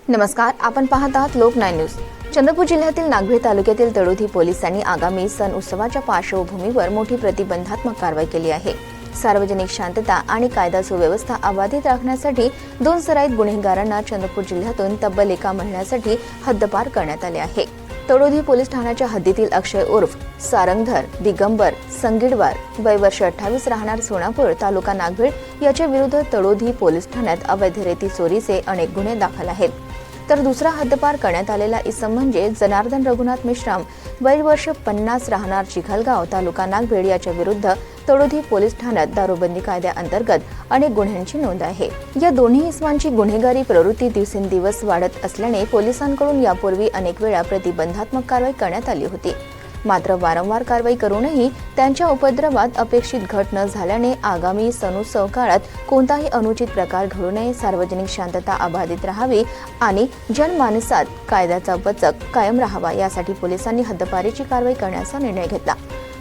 नमस्कार, आपण पाहत आहात लोक 9 न्यूज। चंद्रपूर जिल्ह्यातील नागभीड तालुक्यातील तळोधी पोलिसांनी आगामी सण उत्सवाच्या पार्श्वभूमीवर मोठी प्रतिबंधात्मक कारवाई केली आहे। सार्वजनिक शांतता आणि कायदा सुव्यवस्था अबाधित राखण्यासाठी 2 सराईत गुन्हेगारांना चंद्रपूर जिल्ह्यातून तब्बल 1 महिन्यासाठी हद्दपार करण्यात आले आहे। तळोधी पोलीस ठाण्याच्या हद्दीतील अक्षय उर्फ सारंगधर दिगंबर संगीडवार वय वर्ष 28 राहणार सोनापूर तालुका नागभीड याच्या विरुद्ध तळोधी पोलीस ठाण्यात अवैध रेती चोरीचे अनेक गुन्हे दाखल आहेत। तर दुसरा हद्दपार करण्यात आलेला इसम म्हणजे जनार्दन रघुनाथ मेश्राम वय वर्ष 50 राहणार चिखलगाव तालुका नागभीड याच्या विरुद्ध तळोधी पोलीस ठाण्यात दारूबंदी कायद्याअंतर्गत अनेक गुन्ह्यांची नोंद आहे। या दोन्ही इसमांची गुन्हेगारी प्रवृत्ती दिवसेंदिवस वाढत असल्याने पोलिसांकडून यापूर्वी अनेक वेळा प्रतिबंधात्मक कारवाई करण्यात आली होती। मात्र वारंवार कारवाई करूनही त्यांच्या उपद्रवात अपेक्षित घट न झाल्याने आगामी सणोत्सव काळात कोणताही अनुचित प्रकार घडू नये, सार्वजनिक शांतता अबाधित राहावी आणि जनमानसात कायद्याचा वचक कायम राहावा यासाठी पोलिसांनी हद्दपारीची कारवाई करण्याचा निर्णय घेतला।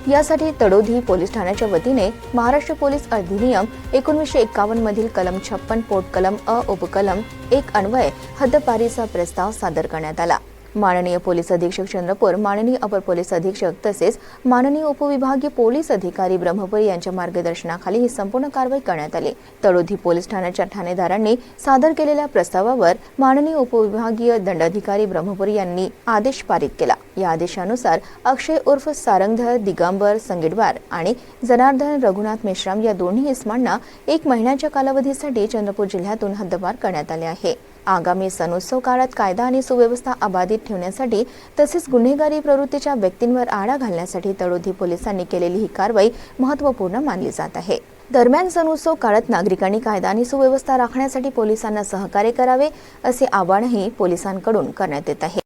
यासाठी तळोधी पोलीस ठाण्याच्या वतीने महाराष्ट्र पोलीस अधिनियम 1951 मधील कलम 56 पोट कलम अ उपकलम 1 अन्वये हद्दपारीचा प्रस्ताव सादर करण्यात आला। माननीय पोलीस अधीक्षक चंद्रपूर, माननीय अपर पोलीस अधीक्षक तसेच माननीय उपविभागीय पोलीस अधिकारी ब्रह्मपुरी यांच्या मार्गदर्शनाखाली ही संपूर्ण कारवाई करण्यात आली। तळोधी पोलीस ठाण्याच्या ठाणेदारांनी सादर केलेल्या प्रस्तावावर माननीय उपविभागीय दंडाधिकारी ब्रह्मपुरी यांनी आदेश पारित केला। या आदेशानुसार अक्षय उर्फ सारंगधर दिगंबर संगीडवार आणि जनार्दन रघुनाथ मेश्राम या दोन्ही इसमांना 1 महिन्याच्या कालावधीसाठी चंद्रपूर जिल्ह्यातून हद्दपार करण्यात आले आहे। आगामी सणोत्सव काळात कायदा आणि सुव्यवस्था अबाधित ठेवण्यासाठी तसेच गुन्हेगारी प्रवृत्तीच्या व्यक्तींवर आळा घालण्यासाठी तळोधी पोलिसांनी केलेली ही कारवाई महत्त्वपूर्ण मानली जात आहे। दरम्यान सणोत्सव काळात नागरिकांनी कायदा आणि सुव्यवस्था राखण्यासाठी पोलिसांना सहकार्य करावे असे आवाहनही पोलिसांकडून करण्यात येत आहे।